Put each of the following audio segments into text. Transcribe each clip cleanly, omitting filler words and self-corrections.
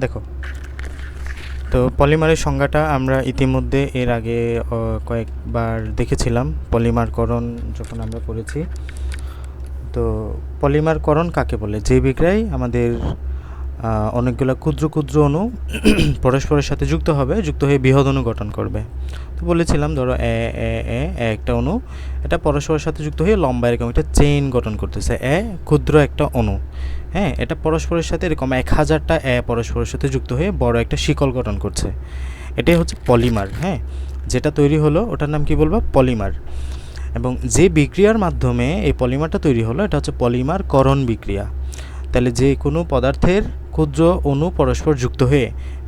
দেখো, তো পলিমারের সংজ্ঞাটা আমরা ইতিমধ্যে এর আগে কয়েকবার দেখেছিলাম পলিমারকরণ যখন আমরা পড়েছি। তো পলিমারকরণ কাকে বলে? যে বিক্রিয়ায় আমাদের অনেকগুলো ক্ষুদ্র ক্ষুদ্র অণু পরস্পরের সাথে যুক্ত হবে, যুক্ত হয়ে বৃহৎ অণু গঠন করবে। তো বলেছিলাম ধরো একটা অণু, এটা পরস্পরের সাথে যুক্ত হয়ে লম্বা এরকম একটা চেইন গঠন করতেছে। ক্ষুদ্র একটা অণু, হ্যাঁ, এটা পরস্পরের সাথে এরকম 1000টা পরস্পরের সাথে যুক্ত হয়ে বড় একটা শিকল গঠন করছে। এটাই হচ্ছে পলিমার। হ্যাঁ, যেটা তৈরি হলো ওটার নাম কি বলবো? পলিমার। এবং যে বিক্রিয়ার মাধ্যমে এই পলিমারটা তৈরি হলো এটা হচ্ছে পলিমারকরণ বিক্রিয়া। তাহলে যে কোনো পদার্থের ক্ষুদ্র অণু পরস্পর যুক্ত হয়ে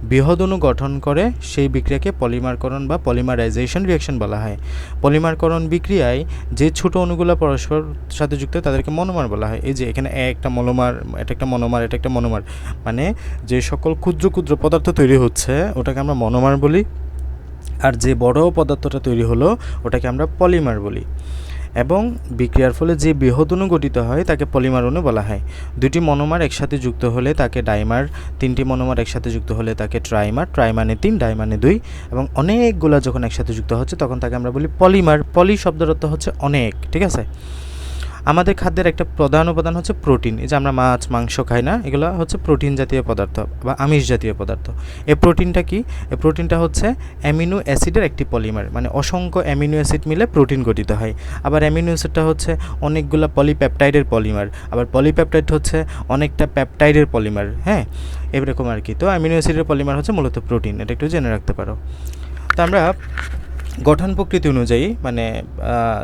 বৃহৎ অণু গঠন করে সেই বিক্রিয়াকে পলিমারকরণ বা পলিমারাইজেশন রিঅ্যাকশন বলা হয়। পলিমারকরণ বিক্রিয়ায় যে ছোট অণুগুলো পরস্পর সাথে যুক্ত হয় তাদেরকে মনোমার বলা হয়। এই যে এখানে একটা মনোমার, এটা একটা মনোমার, এটা একটা মনোমার, মানে যে সকল ক্ষুদ্র ক্ষুদ্র পদার্থ তৈরি হচ্ছে ওটাকে আমরা মনোমার বলি, আর যে বড় পদার্থটা তৈরি হলো ওটাকে আমরা পলিমার বলি। এবং বিক্রিয়ার ফলে যে বৃহৎ অণু গঠিত হয় তাকে পলিমার অণু বলা হয়। দুটি মনোমার একসাথে যুক্ত হলে তাকে ডাইমার, তিনটি মনোমার একসাথে যুক্ত হলে তাকে ট্রাইমার, ট্রাইমানে 3, ডাইমানে 2, এবং অনেকগুলো যখন একসাথে যুক্ত হচ্ছে তখন তাকে আমরা বলি পলিমার। পলি শব্দের অর্থ হচ্ছে অনেক, ঠিক আছে? আমাদের খাদ্যের একটা প্রধান উপাদান হচ্ছে প্রোটিন। এই যে আমরা মাছ মাংস খাই না, এগুলো হচ্ছে প্রোটিন জাতীয় পদার্থ বা আমিষ জাতীয় পদার্থ। এই প্রোটিনটা কি? এই প্রোটিনটা হচ্ছে অ্যামিনো অ্যাসিডের একটি পলিমার, মানে অসংখ্য অ্যামিনো অ্যাসিড মিলে প্রোটিন গঠিত হয়। আবার অ্যামিনো অ্যাসিডটা হচ্ছে অনেকগুলো পলিপ্যাপটাইডের পলিমার, আবার পলিপ্যাপটাইড হচ্ছে অনেকটা প্যাপটাইডের পলিমার। হ্যাঁ, এরকম আর কি। তো অ্যামিনো অ্যাসিডের পলিমার হচ্ছে মূলত প্রোটিন, এটা একটু জেনে রাখতে পারো। তো আমরা গঠন প্রকৃতি অনুযায়ী, মানে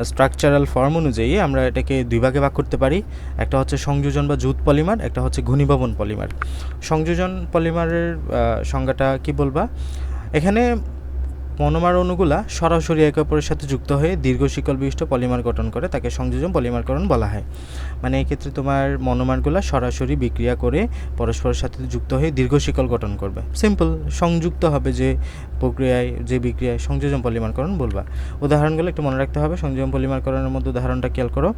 স্ট্রাকচারাল ফর্ম অনুযায়ী আমরা এটাকে দুই ভাগে ভাগ করতে পারি। একটা হচ্ছে সংযোজন বা জুট পলিমার, একটা হচ্ছে ঘনীভবন পলিমার। সংযোজন পলিমারের সংজ্ঞাটা কি বলবা? এখানে মনোমার অণুগুলা সরাসরি একে অপরের সাথে যুক্ত হয়ে দীর্ঘ শিকল বিশিষ্ট পলিমার গঠন করে, তাকে সংযোজন পলিমারকরণ বলা হয়। মানে এই ক্ষেত্রে তোমার মনোমারগুলা সরাসরি বিক্রিয়া করে পরস্পরের সাথে যুক্ত হয়ে দীর্ঘ শিকল গঠন করবে। সিম্পল, সংযুক্ত হবে যে প্রক্রিয়ায়, যে বিক্রিয়ায়, সংযোজন পলিমারকরণ বলবা। উদাহরণগুলো একটু মনে রাখতে হবে। সংযোজন পলিমারকরণের মধ্যে উদাহরণটা খেয়াল করো।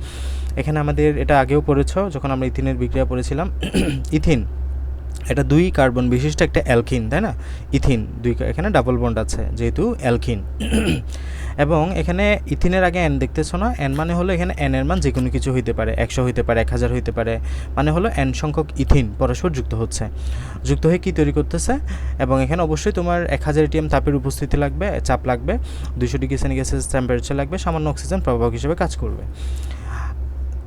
এখানে আমাদের এটা আগেও পড়েছ যখন আমরা ইথিনের বিক্রিয়া পড়েছিলাম। ইথিন এটা 2 কার্বন বিশিষ্ট একটা অ্যালকিন, তাই না? ইথিন 2, এখানে ডাবল বন্ড আছে যেহেতু অ্যালকিন। এবং এখানে ইথিনের আগে এন দেখতেছো না? এন মানে হলো এখানে এন এর মান যে কোনো কিছু হইতে পারে, 100 হইতে পারে, 1000 হইতে পারে, মানে হলো এন সংখ্যক ইথিন পরস্পর যুক্ত হচ্ছে। যুক্ত হয়ে কী তৈরি করতেছে? এবং এখানে অবশ্যই তোমার 1000 ATM তাপের উপস্থিতি লাগবে, চাপ লাগবে, 200 ডিগ্রি সেন্টিগ্রেড টেম্পারেচার লাগবে, সামান্য অক্সিজেন প্রভাবক হিসেবে কাজ করবে।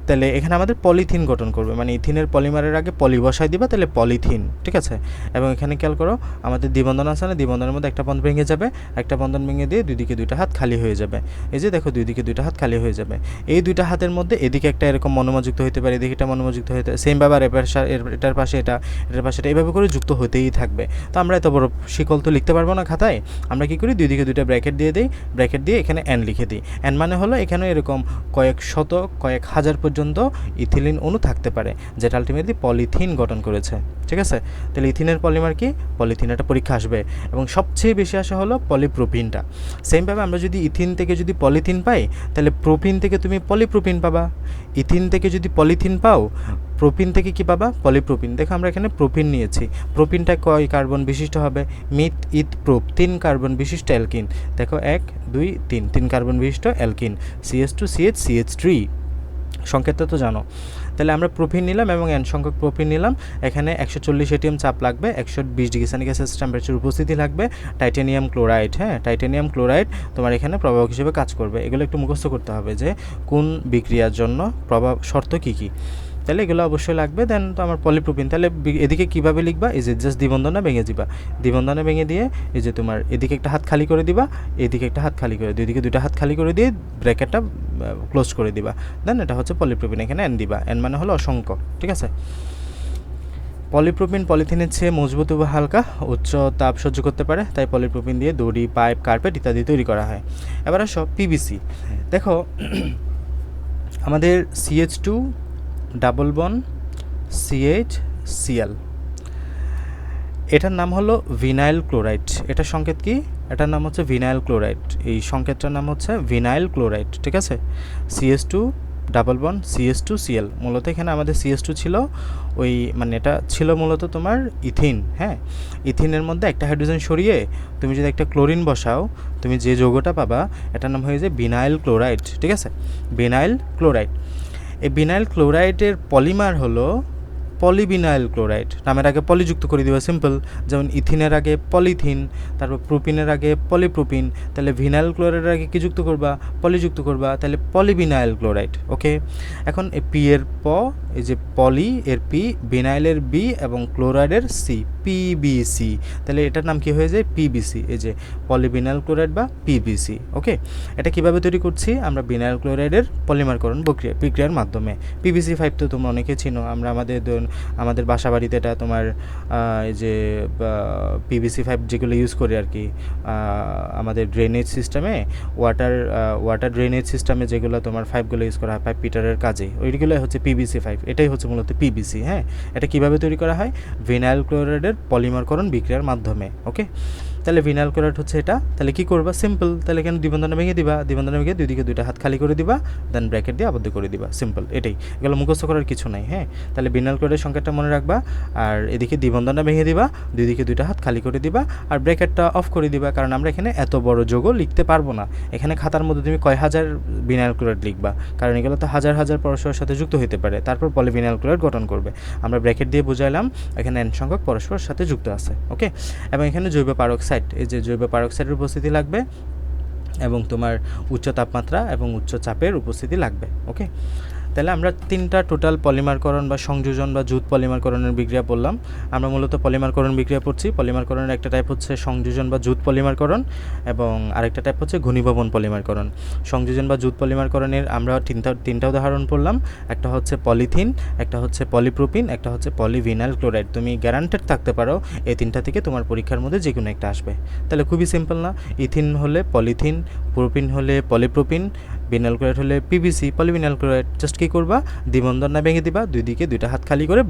তাহলে এখানে আমাদের পলিথিন গঠন করবে, মানে ইথিনের পলিমারের আগে পলি বসাই দিবা, তাহলে পলিথিন, ঠিক আছে? এবং এখানে খেয়াল করো আমাদের দ্বিবন্ধন আছে না, দ্বিবন্ধনের মধ্যে একটা বন্ধন ভেঙে যাবে, একটা বন্ধন ভেঙে দিয়ে দুই দিকে 2টা হাত খালি হয়ে যাবে। এই যে দেখো, দুই দিকে 2টা হাত খালি হয়ে যাবে। এই 2টা হাতের মধ্যে এদিকে একটা এরকম মনোমা যুক্ত হতে পারে, এদিকে একটা মনোমা যুক্ত হতে, সেমভাবে আর এটার পাশে এটা, এটার পাশে এটা, এইভাবে করে যুক্ত হতেই থাকবে। তো আমরা এত বড় শিকল তো লিখতে পারবো না খাতায়। আমরা কি করি? দুই দিকে 2টা ব্র্যাকেট দিয়ে দিই, ব্র্যাকেট দিয়ে এখানে এন লিখে দিই। এন মানে হলো এখানে এরকম কয়েক শত, কয়েক হাজার পর্যন্ত ইথিলিন অণু থাকতে পারে, যেটা আলটিমেটলি পলিথিন গঠন করেছে, ঠিক আছে? তাহলে ইথিনের পলিমার কি? পলিথিন। একটা পরীক্ষা আসবে, এবং সবচেয়ে বেশি আসা হলো পলিপ্রোপিনটা। সেমভাবে আমরা যদি ইথিন থেকে যদি পলিথিন পাই, তাহলে প্রোপিন থেকে তুমি পলিপ্রোপিন পাবা। ইথিন থেকে যদি পলিথিন পাও, প্রোপিন থেকে কি পাবা? পলিপ্রোপিন। দেখো আমরা এখানে প্রোপিন নিয়েছি, প্রোপিনটা কয় কার্বন বিশিষ্ট হবে? মিথ ইথ প্রোপ, 3 কার্বন বিশিষ্ট অ্যালকিন। দেখো 1 2 3, 3 কার্বন বিশিষ্ট অ্যালকিন, CH2CH CH3, সংকেতটা তো জানো। তাহলে আমরা প্রোপিন নিলাম এবং এন সংখ্যক প্রোপিন নিলাম। এখানে 140 ATM চাপ লাগবে, 120 ডিগ্রি সেন্টিগ্রেড টেম্পারেচার উপস্থিতি লাগবে, টাইটানিয়াম ক্লোরাইড। হ্যাঁ, টাইটানিয়াম ক্লোরাইড তোমার এখানে প্রভাবক হিসেবে কাজ করবে। এগুলো একটু মুখস্থ করতে হবে যে কোন বিক্রিয়ার জন্য প্রভাব শর্ত কী কী, তাহলে এগুলো অবশ্যই লাগবে। দেন তো আমার পলিপ্রোপিন। তাহলে এদিকে কীভাবে লিখবা? এই যে জাস্ট দ্বিবন্ধনে ভেঙে দিবা, দ্বিবন্ধনে ভেঙে দিয়ে এই যে তোমার এদিকে একটা হাত খালি করে দিবা, এদিকে একটা হাত খালি করে, দুইদিকে 2টা হাত খালি করে দিয়ে ব্র্যাকেটটা ক্লোজ করে দিবা। দেন এটা হচ্ছে পলিপ্রোপিন, এখানে এন দিবা। এন মানে হলো অসংখ্য, ঠিক আছে? পলিপ্রোপিন পলিথিনের চেয়ে মজবুত ও হালকা, উচ্চ তাপ সহ্য করতে পারে, তাই পলিপ্রোপিন দিয়ে দড়ি, পাইপ, কার্পেট ইত্যাদি তৈরি করা হয়। এবার আসো পিভিসি। দেখো আমাদের CH2 ডাবল বন্ড CH এটার নাম হলো ভিনাইল ক্লোরাইড। এটার সংকেত কি? এটার নাম হচ্ছে ভিনাইল ক্লোরাইড। এই সংকেতটার নাম হচ্ছে ভিনাইল ক্লোরাইড, ঠিক আছে? CH2 double bond CH2Cl। মূলত এখানে আমাদের CH2 ছিল, ওই মানে এটা ছিল মূলত তোমার ইথিন। হ্যাঁ, ইথিনের মধ্যে একটা হাইড্রোজেন সরিয়ে তুমি যদি একটা ক্লোরিন বসাও, তুমি যে যৌগটা পাবা এটার নাম হয়ে যায় বিনাইল ক্লোরাইড। ঠিক আছে, বিনাইল ক্লোরাইড। এই বিনাইল ক্লোরাইডের পলিমার হলো পলিবিনাইল ক্লোরাইড। নামের আগে পলি যুক্ত করে দিবা, সিম্পল। যেমন ইথিনের আগে পলিথিন, তারপর প্রোপিনের আগে পলিপ্রোপিন, তাহলে ভিনাইল ক্লোরাইডের আগে কি যুক্ত করবা? পলি যুক্ত করবা, তাহলে পলিবিনাইল ক্লোরাইড। ওকে, এখন এই পি এর প, এই যে পলি এর পি, বিনাইলের বি এবং ক্লোরাইডের সি, পিবিসি। তাহলে এটার নাম কি হয়ে যায়? পিবিসি। এই যে পলিবিনাইল ক্লোরাইড বা পিবিসি। ওকে, এটা কিভাবে তৈরি করছি? আমরা বিনাইল ক্লোরাইডের পলিমারকরণ প্রক্রিয়ার মাধ্যমে। PVC5 তো তোমরা অনেকে চিনো, আমরা আমাদের বাসা বাড়িতে এটা তোমার এই যে PVC5 যেগুলো ইউজ করি আর কি, আমাদের ড্রেনেজ সিস্টেমে, ওয়াটার ড্রেনেজ সিস্টেমে যেগুলো তোমার পাইপগুলো ইউজ করা হয়, পাইপ পিটারের কাজে, ওইগুলো হচ্ছে PVC5। এটাই হচ্ছে মূলত পিবিসি। হ্যাঁ, এটা কিভাবে তৈরি করা হয়? ভিনাইল ক্লোরাইডের পলিমারকরণ বিক্রিয়ার মাধ্যমে। ওকে, তাহলে ভিনাইল ক্লোরাইড হচ্ছে এটা। তাহলে কি করবা? সিম্পল। তাহলে এখানে দ্বিবন্ধনে ভেঙে দিবা, দ্বিবন্ধনে ভেঙে দুই দিকে দুইটা হাত খালি করে দিবা, দেন ব্র্যাকেট দিয়ে আবদ্ধ করে দিবা, সিম্পল। এটাই, এগুলো মুখস্থ করার কিছু নাই। হ্যাঁ, তাহলে ভিনাইল ক্লোরাইডের সংখ্যাটা মনে রাখবা, আর এদিকে দ্বিবন্ধনটা ভেঙে দিবা, দুই দিকে দুইটা হাত খালি করে দিবা, আর ব্র্যাকেটটা অফ করে দিবা, কারণ আমরা এখানে এত বড় যৌগ লিখতে পারবো না। এখানে খাতার মধ্যে তুমি কয় হাজার ভিনাইল ক্লোরাইড লিখবা, কারণ এগুলো তো হাজার হাজার পরস্পরের সাথে যুক্ত হতে পারে, তারপর পলিভিনাইল ক্লোরাইড গঠন করবে। আমরা ব্র্যাকেট দিয়ে বুঝাইলাম এখানে n সংখ্যক পরস্পরের সাথে যুক্ত আছে। ওকে, এবং এখানে জৈব পারক্সাইড, এই যে জৈব পারক্সাইডের উপস্থিতি লাগবে, এবং তোমার উচ্চ তাপমাত্রা এবং উচ্চ চাপের উপস্থিতি লাগবে। ওকে, তাহলে আমরা তিনটা টোটাল পলিমারকরণ বা সংযোজন বা জুট পলিমারকরণের বিক্রিয়া পড়লাম। আমরা মূলত পলিমারকরণ বিক্রিয়া পড়ছি। পলিমারকরণের একটা টাইপ হচ্ছে সংযোজন বা জুট পলিমারকরণ, এবং আরেকটা টাইপ হচ্ছে ঘনীভবন পলিমারকরণ। সংযোজন বা জুট পলিমারকরণের আমরা তিনটা উদাহরণ পড়লাম। একটা হচ্ছে পলিথিন, একটা হচ্ছে পলিপ্রোপিন, একটা হচ্ছে পলিভিনাইল ক্লোরাইড। তুমি গ্যারান্টেড থাকতে পারো এই তিনটা থেকে তোমার পরীক্ষার মধ্যে যে কোনো একটা আসবে। তাহলে খুবই সিম্পল না? ইথিন হলে পলিথিন, প্রোপিন হলে পলিপ্রোপিন, ভিনাইল ক্লোরাইড হলে পিভিসি, পলিভিনাইল ক্লোরাইড। জাস্ট কী করবা? দ্বিবন্ধন না ভেঙে দিবা, দুই দিকে দুইটা হাত খালি করে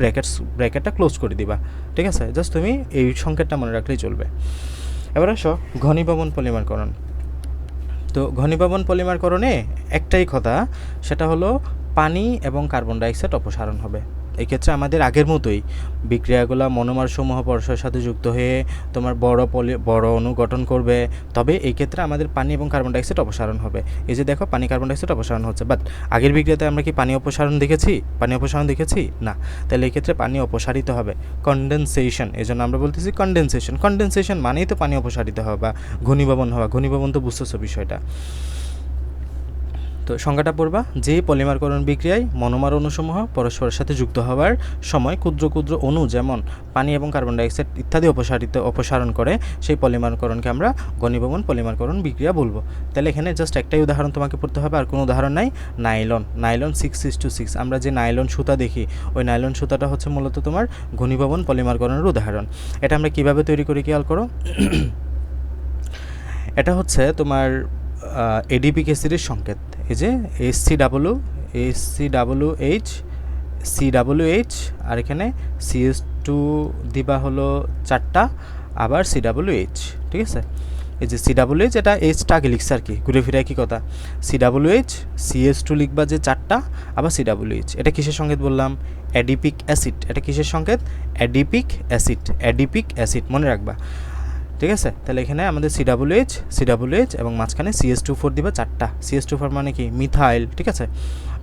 ব্র্যাকেটটা ক্লোজ করে দিবা। ঠিক আছে, জাস্ট তুমি এই সংকেতটা মনে রাখলেই চলবে। এবার আসো ঘনীভবন পলিমারকরণ। তো ঘনীভবন পলিমারকরণে একটাই কথা, সেটা হলো পানি এবং কার্বন ডাইঅক্সাইড অপসারণ হবে। এই ক্ষেত্রে আমাদের আগের মতোই বিক্রিয়াগুলো মনোমারসমূহ পরস্পরের সাথে যুক্ত হয়ে তোমার বড় অণু গঠন করবে, তবে এই ক্ষেত্রে আমাদের পানি এবং কার্বন ডাইঅক্সাইড অপসারণ হবে। এই যে দেখো, পানি কার্বন ডাইঅক্সাইড অপসারণ হচ্ছে, বাট আগের বিক্রিয়াতে আমরা কি পানি অপসারণ দেখেছি? না। তাহলে এই ক্ষেত্রে পানি অপসারিত হবে, কনডেনসেশন। এই জন্য আমরা বলতেছি কনডেনসেশন মানেই তো পানি অপসারিত হওয়া বা ঘনীভবন হওয়া। ঘনীভবন তো বুঝতেছো বিষয়টা। তো সংজ্ঞাটা পড়বা, যে পলিমারকরণ বিক্রিয়ায় মনোমার অণুসমূহ পরস্পরের সাথে যুক্ত হওয়ার সময় ক্ষুদ্র ক্ষুদ্র অণু যেমন পানি এবং কার্বন ডাইঅক্সাইড ইত্যাদি অপসারণ করে, সেই পলিমারকরণকে আমরা ঘনীভবন পলিমারকরণ বিক্রিয়া বলবো। তাহলে এখানে জাস্ট একটাই উদাহরণ তোমাকে পড়তে হবে, আর কোনো উদাহরণ নাই। নাইলন 6:6। আমরা যে নাইলন সুতা দেখি, ওই নাইলন সুতাটা হচ্ছে মূলত তোমার ঘনীভবন পলিমারকরণের উদাহরণ। এটা আমরা কিভাবে তৈরি করি খেয়াল করো। এটা হচ্ছে তোমার এডিপিক অ্যাসিডের সংকেত। এই যে COOH, আর এখানে CH2 দিবা হলো 4টা, আবার COOH। ঠিক আছে, এই যে COOH, এটা Hটা আগে লিখছে আর কি, ঘুরে ফিরে একই কথা। COOH, CH2 লিখবা যে 4টা, আবার COOH। এটা কিসের সংকেত বললাম? Adipic acid. এটা কিসের সংকেত? অ্যাডিপিক অ্যাসিড, মনে রাখবা। ঠিক আছে, তাহলে এখানে আমাদের COOH এবং মাঝখানে CH2 দিবা 4টা। CH2 মানে কি? মিথাইল। ঠিক আছে,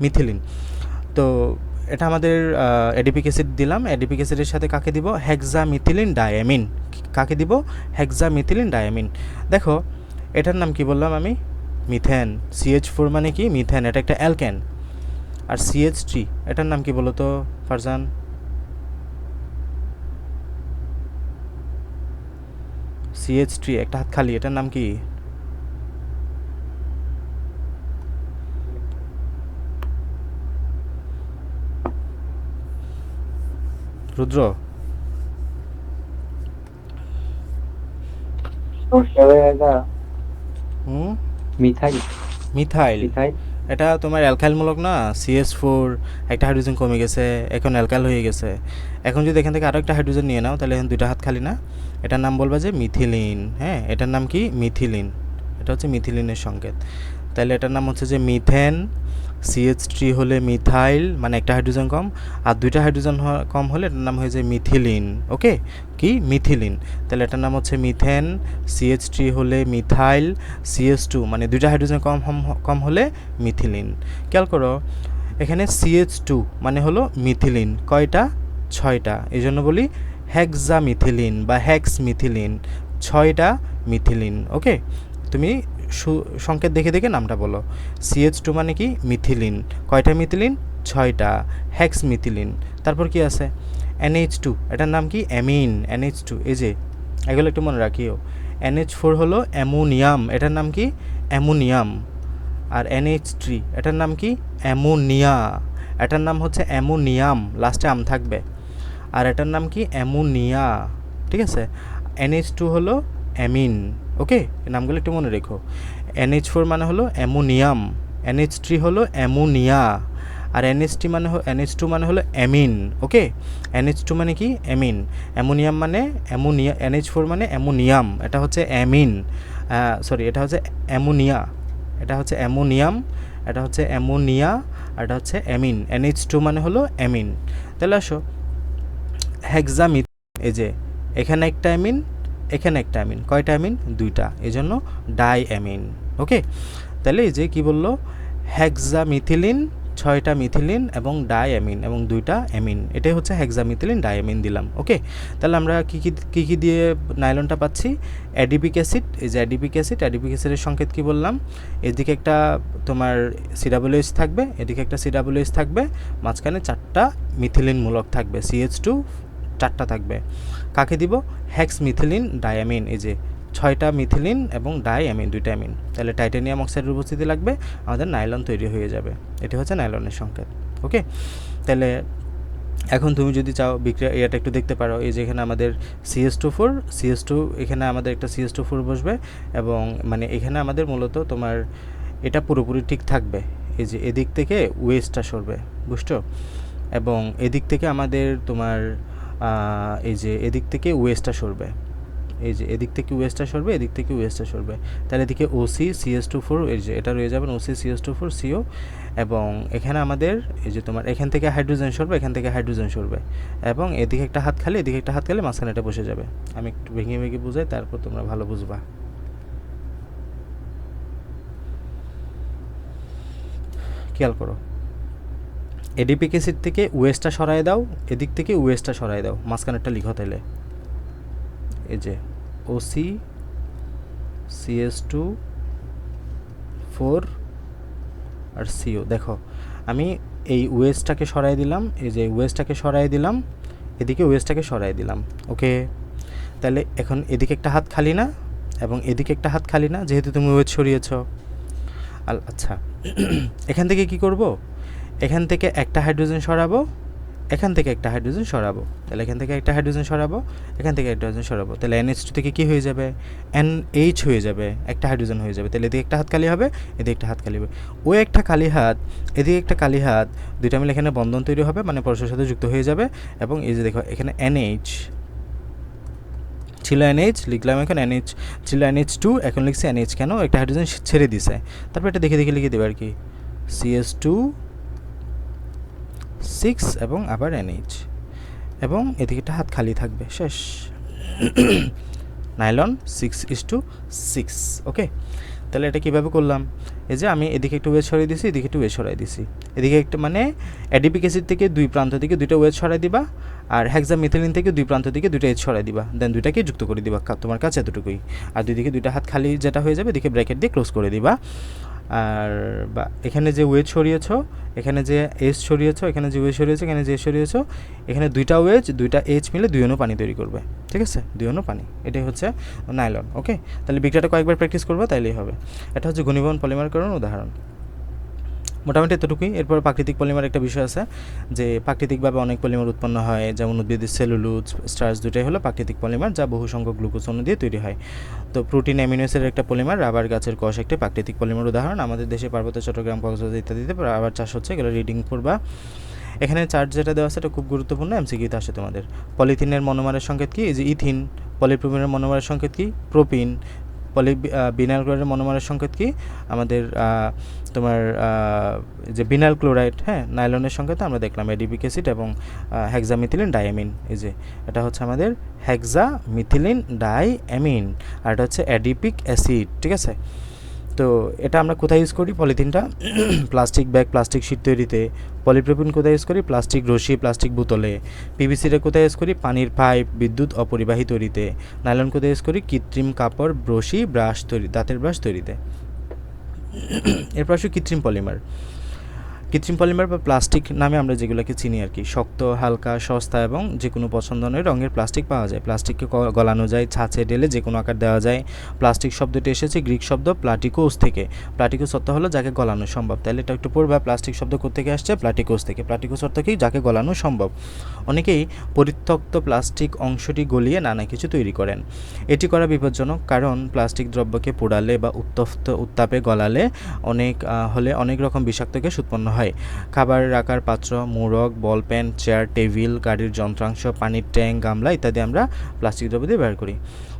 মিথিলিন। তো এটা আমাদের অ্যাডিপিক অ্যাসিড দিলাম। অ্যাডিপিক অ্যাসিডের সাথে কাকে দিব? Hexamethylene diamine. কাকে দিব? Hexamethylene diamine. দেখো, এটার নাম কি বললাম আমি? মিথেন। CH4 মানে কি? মিথেন, এটা একটা অ্যালকেন। আর CH3, এটার নাম কি বলো তো ফারজান? CH3, একটা হাত খালি, এটার নাম কি? রুদ্র? মিথাইল। এটা তোমার অ্যালকাইলমূলক না? CH4, একটা হাইড্রোজেন কমে গেছে, এখন অ্যালকাইল হয়ে গেছে। এখন যদি এখান থেকে আরও একটা হাইড্রোজেন নিয়ে নাও, তাহলে এখন দুইটা হাত খালি না? এটার নাম বলবা যে মিথিলিন। হ্যাঁ, এটার নাম কি? মিথিলিন। এটা হচ্ছে মিথিলিনের সংকেত। তাহলে এটার নাম হচ্ছে যে মিথেন, CH3 হলে মিথাইল, মানে একটা হাইড্রোজেন কম, আর দুইটা হাইড্রোজেন কম হলে এটার নাম হয়ে যায় মিথিলিন। ওকে, কি মিথিলিন। তাহলে এটার নাম হচ্ছে মিথেন। CH3 হলে মিথাইল, CH2 মানে দুইটা হাইড্রোজেন কম হলে মিথিলিন। খেয়াল করো এখানে CH2 মানে হলো মিথিলিন, কয়টা? 6টা। এই জন্য বলি হেক্সামিথিলিন বা হেক্স মিথিলিন, 6টা মিথিলিন। ওকে, তুমি সংকেত দেখে দেখে নামটা বলো। CH2 মানে কি? মিথিলিন। কয়টা মিথিলিন? 6টা। Hexamethylene. তারপর কি আছে? NH2, এটার নাম কি? অ্যামিন। NH2, এই যে এগুলো একটু মনে রাখিও। NH4 হলো অ্যামোনিয়াম, এটার নাম কি? অ্যামোনিয়াম। আর NH3 এটার নাম কি? অ্যামোনিয়া, এটার নাম হচ্ছে অ্যামোনিয়াম, লাস্টে আম থাকবে। আর এটার নাম কি? অ্যামোনিয়া। ঠিক আছে। NH2 হলো অ্যামিন। ওকে, এই নামগুলো একটু মনে রেখো। NH4 মানে হলো অ্যামোনিয়াম, NH3 হলো অ্যামোনিয়া, আর NH2 মানে হলো অ্যামিন। ওকে, NH2 মানে কি? অ্যামিন। অ্যামোনিয়াম মানে অ্যামোনিয়া, NH4 মানে অ্যামোনিয়াম, এটা হচ্ছে অ্যামিন। সরি, এটা হচ্ছে অ্যামোনিয়া, এটা হচ্ছে অ্যামোনিয়াম, এটা হচ্ছে অ্যামোনিয়া, আর এটা হচ্ছে অ্যামিন। NH2 মানে হলো অ্যামিন। তাহলে আসো হেক্সামিথ, এই যে এখানে একটা অ্যামিন, এখানে একটা অ্যামিন, কয়টা অ্যামিন? 2টা, এই জন্য ডাই অ্যামিন। ওকে, তাহলে এই যে কি বললো? হেক্সামিথিলিন, 6টা মিথিলিন এবং ডাই অ্যামিন এবং 2টা অ্যামিন, এটাই হচ্ছে হেক্সামিথিলিন ডাইঅ্যামিন দিলাম। ওকে, তাহলে আমরা কী দিয়ে নাইলনটা পাচ্ছি? Adipic acid. এই যে অ্যাডিপিক অ্যাসিডের সংকেত কি বললাম? এদিকে একটা তোমার COOH থাকবে, এদিকে একটা COOH থাকবে, মাঝখানে 4টা মিথিলিন মূলক থাকবে, CH2 4টা থাকবে। কাকে দিব? Hex methylene diamine. এই যে 6টা মিথিলিন এবং ডাইঅ্যামিন, 2টা অ্যামিন। তাহলে টাইটানিয়াম অক্সাইডের উপস্থিতি লাগবে, আমাদের নাইলন তৈরি হয়ে যাবে। এটি হচ্ছে নাইলনের সংকেত। ওকে, তাহলে এখন তুমি যদি চাও বিক্রিয়া এটা একটু দেখতে পারো। এই যে এখানে আমাদের CH2, এখানে আমাদের একটা CH2 বসবে, এবং মানে এখানে আমাদের মূলত তোমার এটা পুরোপুরি ঠিক থাকবে। এই যে এদিক থেকে ওয়েস্টটা সরবে, বুঝছো? এবং এদিক থেকে আমাদের তোমার এই যে এদিক থেকে ওয়েস্টটা সরবে, এই যে এদিক থেকে ওয়েস্টটা সরবে, এদিক থেকে ওয়েস্টটা সরবে। তাহলে এদিকে OC CH2, এই যে এটা রয়ে যাবে OC CO, এবং এখানে আমাদের এই যে তোমার এখান থেকে হাইড্রোজেন সরবে, এখান থেকে হাইড্রোজেন সরবে, এবং এদিকে একটা হাত খালি, এদিকে একটা হাত খালি, মাঝখানে এটা বসে যাবে। আমি একটু ভেঙে ভেঙে বুঝাই, তারপর তোমরা ভালো বুঝবা। খেয়াল করো, এডিপিক অ্যাসিড থেকে ওয়েস্টটা সরায় দাও, এদিক থেকে ওয়েস্টটা সরায় দাও, মাঝখানেরটা লিখো তাহলে। এই যে OC CH2 আর CO। দেখো আমি এই ওয়েস্টটাকে সরাই দিলাম, এই যে ওয়েস্টটাকে সরাই দিলাম, এদিকে ওয়েস্টটাকে সরাই দিলাম। ওকে, তাহলে এখন এদিকে একটা হাত খালি না, এবং এদিকে একটা হাত খালি না, যেহেতু তুমি ওয়েস্ট সরিয়েছ। আচ্ছা, এখান থেকে কি করব? এখান থেকে একটা হাইড্রোজেন সরাবো, এখান থেকে একটা হাইড্রোজেন সরাবো, তাহলে এখান থেকে একটা হাইড্রোজেন সরাবো, এখান থেকে একটা হাইড্রোজেন সরাবো, তাহলে NH2 থেকে কি হয়ে যাবে? NH হয়ে যাবে, একটা হাইড্রোজেন হয়ে যাবে। তাহলে এদিকে একটা হাত খালি হবে, এদিকে একটা হাত খালি হবে, ওই একটা খালি হাত, এদিকে একটা খালি হাত, দুইটা মিলে এখানে বন্ধন তৈরি হবে, মানে পরস্পরের সাথে যুক্ত হয়ে যাবে। এবং এই যে দেখো এখানে NH ছিল, NH লিখলাম, এখন NH ছিল NH2, এখন লিখছি NH। কেন? একটা হাইড্রোজেন ছেড়ে দিছে। তারপর এটা দেখে দেখে লিখে দেবে আর কি, CH2 6 এবং আবার NH, এবং এদিকে একটা হাত খালি থাকবে, শেষ। নাইলন 6:6। ওকে, তাহলে এটা কীভাবে করলাম? এই যে আমি এদিকে একটু ওয়েজ সরাই দিছি, এদিকে একটু ওয়েজ সরাই দিছি, এদিকে একটা মানে অ্যাডিপিক অ্যাসিড থেকে দুই প্রান্ত দিকে 2টা ওয়েজ সরাই দিবা, আর হেক্সামিথিলিন থেকে দুই প্রান্ত দিকে 2টা এজ সরাই দিবা, দেন 2টাকে যুক্ত করে দিবা, তোমার কাছে এতটুকুই। আর দুই দিকে 2টা হাত খালি যেটা হয়ে যাবে, এদিকে ব্র্যাকেট দিয়ে ক্লোজ করে দিবা। আর বা এখানে যে ওয়েজ সরিয়েছ, এখানে যে এজ সরিয়েছ, এখানে যে ওয়েজ সরিয়েছ, এখানে যে সরিয়েছ, এখানে 2টা ওয়েজ 2টা এজ মিলে 2 অণু পানি তৈরি করবে। ঠিক আছে, 2 অণু পানি, এটাই হচ্ছে নাইলন। ওকে, তাহলে বিক্রিয়াটা কয়েকবার প্র্যাকটিস করবো, তাইলেই হবে। এটা হচ্ছে ঘনীভবন পলিমারকরণ উদাহরণ। মোটামুটি এতটুকুই। এরপর প্রাকৃতিক পলিমার একটা বিষয় আছে, যে প্রাকৃতিকভাবে অনেক পলিমার উৎপন্ন হয়, যেমন উদ্ভিদের সেলুলোজ, স্টার্চ, দুটাই হলো প্রাকৃতিক পলিমার, যা বহু সংখ্যক গ্লুকোজ অণু দিয়ে তৈরি হয়। তো প্রোটিন, অ্যামিনো অ্যাসিডের একটা পলিমার, রাবার গাছের কষ একটা প্রাকৃতিক পলিমার উদাহরণ। আমাদের দেশে পার্বত্য চট্টগ্রাম, কক্সবাজার ইত্যাদিতে রাবার চাষ হচ্ছে, এগুলো রিডিং করবা। এখানে চার্ট যেটা দেওয়া আছে এটা খুব গুরুত্বপূর্ণ, MCQতে আসে তোমাদের। পলিথিনের মনোমারের সংকেত কি? এই যে ইথিন। পলিপ্রোপিনের মনোমারের সংকেত কি? প্রোপিন। বিনাইল ক্লোরাইডের মনোমারের সংকেত কি? আমাদের তোমার যে বিনাইল ক্লোরাইড, হ্যাঁ, নাইলনের সংকেত আমরা দেখলাম এডিপিক অ্যাসিড এবং হেক্সামিথিলিন ডাইঅ্যামিন। এই যে এটা হচ্ছে আমাদের হেক্সামিথিলিন ডাইঅ্যামিন, আর এটা হচ্ছে এডিপিক অ্যাসিড, ঠিক আছে? তো এটা আমরা কোথায় ইউজ করি? পলিথিনটা প্লাস্টিক ব্যাগ, প্লাস্টিক শিট তৈরিতে। পলিপ্রোপিন কোথায় ইউজ করি? প্লাস্টিক রশি, প্লাস্টিক বোতলে। পিভিসিটা কোথায় ইউজ করি? পানির পাইপ, বিদ্যুৎ অপরিবাহী তৈরিতে। নাইলন কোথায় ইউজ করি? কৃত্রিম কাপড়, ব্রশি, ব্রাশ তৈরি, দাঁতের ব্রাশ তৈরিতে। এরপর আসি কৃত্রিম পলিমার। কৃত্রিম পলিমার বা প্লাস্টিক নামে আমরা যেগুলোকে চিনি আর কি, শক্ত, হালকা, সস্তা এবং যে কোনো পছন্দনীয় রঙের প্লাস্টিক পাওয়া যায়। প্লাস্টিককে গলানো যায়, ছাঁচে ঢেলে যে কোনো আকার দেওয়া যায়। প্লাস্টিক শব্দটি এসেছে গ্রিক শব্দ প্লাটিকোস থেকে। প্লাটিকোস অর্থ হলো যাকে গলানো সম্ভব। তাহলে এটা একটু পড়বা, প্লাস্টিক শব্দ কোত্থেকে আসছে? প্লাটিকোস থেকে। প্লাটিকোস অর্থ কি? যাকে গলানো সম্ভব। অনেকেই পরিত্যক্ত প্লাস্টিক অংশটি গলিয়ে নানা কিছু তৈরি করেন। এটি করা বিপজ্জনক, কারণ প্লাস্টিক দ্রব্যকে পোড়ালে বা উত্তাপে গলালে অনেক রকম বিষাক্ত গ্যাস উৎপন্ন হয়। খাবার রাখার পাত্র, মোড়ক, বল পেন, চেয়ার, টেবিল, গাড়ির যন্ত্রাংশ, পানির ট্যাঙ্ক, গামলা ইত্যাদি আমরা প্লাস্টিক দ্রব্য দিয়ে ব্যবহার করি।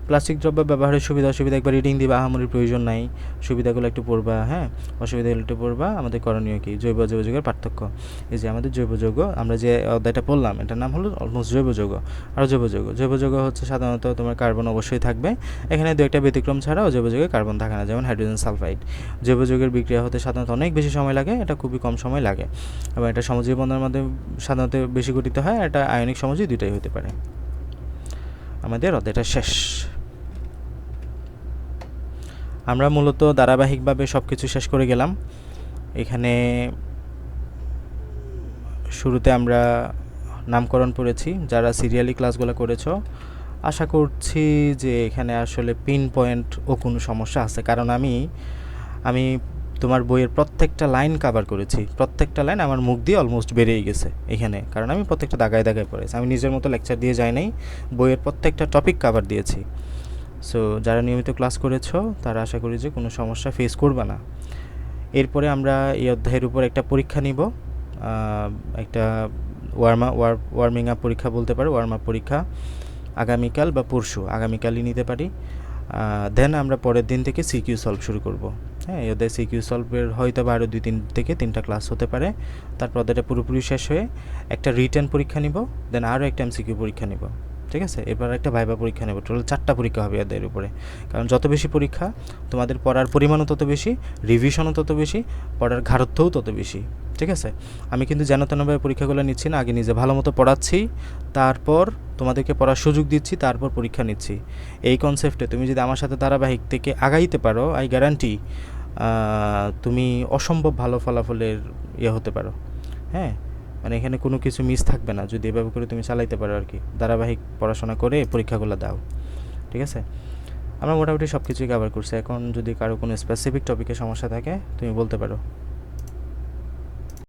প্লাস্টিক দ্রব্য ব্যবহারের সুবিধা অসুবিধা একবার রিডিং দিবা, আহামরির প্রয়োজন নাই। সুবিধাগুলো একটু পড়বা, হ্যাঁ, অসুবিধাগুলো একটু পড়বা। আমাদের করণীয় কি? জৈব জৈব যৌগের পার্থক্য। এই যে আমাদের জৈব যৌগ, আমরা যে অধ্যায়টা পড়লাম এটার নাম হলো অলমোস্ট জৈব যৌগ। আর জৈব যৌগ, জৈব যৌগ হচ্ছে সাধারণত তোমার কার্বন অবশ্যই থাকবে, এখানে দু একটা ব্যতিক্রম ছাড়াও জৈব যৌগে কার্বন থাকে না, যেমন হাইড্রোজেন সালফাইড। জৈব যৌগের বিক্রিয়া হতে সাধারণত অনেক বেশি সময় লাগে, এটা খুবই কম সময় লাগে, এবং এটা সমযোজী বন্ধনের মাধ্যমে সাধারণত বেশি গঠিত হয়। এটা আয়নিক সমযোজী দুইটাই হতে পারে। আমাদের অধ্যায়টা শেষ। আমরা মূলত ধারাবাহিকভাবে সব কিছু শেষ করে গেলাম। এখানে শুরুতে আমরা নামকরণ পড়েছি। যারা সিরিয়ালি ক্লাসগুলো করেছো আশা করছি যে এখানে আসলে পিন পয়েন্ট ও কোনো সমস্যা আছে, কারণ আমি তোমার বইয়ের প্রত্যেকটা লাইন কভার করেছি। প্রত্যেকটা লাইন আমার মুখ দিয়ে অলমোস্ট বেরিয়ে গেছে এখানে, কারণ আমি প্রত্যেকটা দাগায় দাগায় পড়েছি। আমি নিজের মতো লেকচার দিয়ে যাই নাই, বইয়ের প্রত্যেকটা টপিক কভার দিয়েছি। সো যারা নিয়মিত ক্লাস করেছো তারা আশা করি যে কোনো সমস্যা ফেস করবে না। এরপরে আমরা এই অধ্যায়ের উপর একটা পরীক্ষা নিব, একটা ওয়ার্মিং আপ পরীক্ষা বলতে পারো, ওয়ার্ম আপ পরীক্ষা আগামীকাল বা পরশু, আগামীকালই নিতে পারি। দেন আমরা পরের দিন থেকে সিকিউ সলভ শুরু করব। হ্যাঁ, এই অধ্যায় সিকিউ সলভের হয়তো বা আরও 2-3 থেকে 3টা ক্লাস হতে পারে। তারপর অধ্যায়টা পুরোপুরি শেষ হয়ে একটা রিটেন পরীক্ষা নিব, দেন আরও একটা এমসিকিউ পরীক্ষা নিব, ঠিক আছে? এবার একটা ভাইবা পরীক্ষা নেব। টোটাল 4টা পরীক্ষা হবে অধ্যায়ের উপরে, কারণ যত বেশি পরীক্ষা তোমাদের পড়ার পরিমাণও তত বেশি, রিভিশনও তত বেশি, পড়ার ঘাটতিও তত বেশি, ঠিক আছে? আমি কিন্তু যেন তেনভাবে পরীক্ষাগুলো নিচ্ছি না, আগে নিজে ভালো মতো পড়াচ্ছি, তারপর তোমাদেরকে পড়ার সুযোগ দিচ্ছি, তারপর পরীক্ষা নিচ্ছি। এই কনসেপ্টে তুমি যদি আমার সাথে ধারাবাহিক থেকে আগাইতে পারো, আই গ্যারান্টি তুমি অসম্ভব ভালো ফলাফলের হতে পারো। হ্যাঁ, মানে এখানে কোনো কিছু মিস থাকবে না যদি এভাবে করে তুমি চালাইতে পারো আর কি, ধারাবাহিক পড়াশোনা করে পরীক্ষাগুলো দাও, ঠিক আছে? আমরা মোটামুটি সব কিছুই কভার করছি। এখন যদি কারো কোনো স্পেসিফিক টপিকে সমস্যা থাকে তুমি বলতে পারো।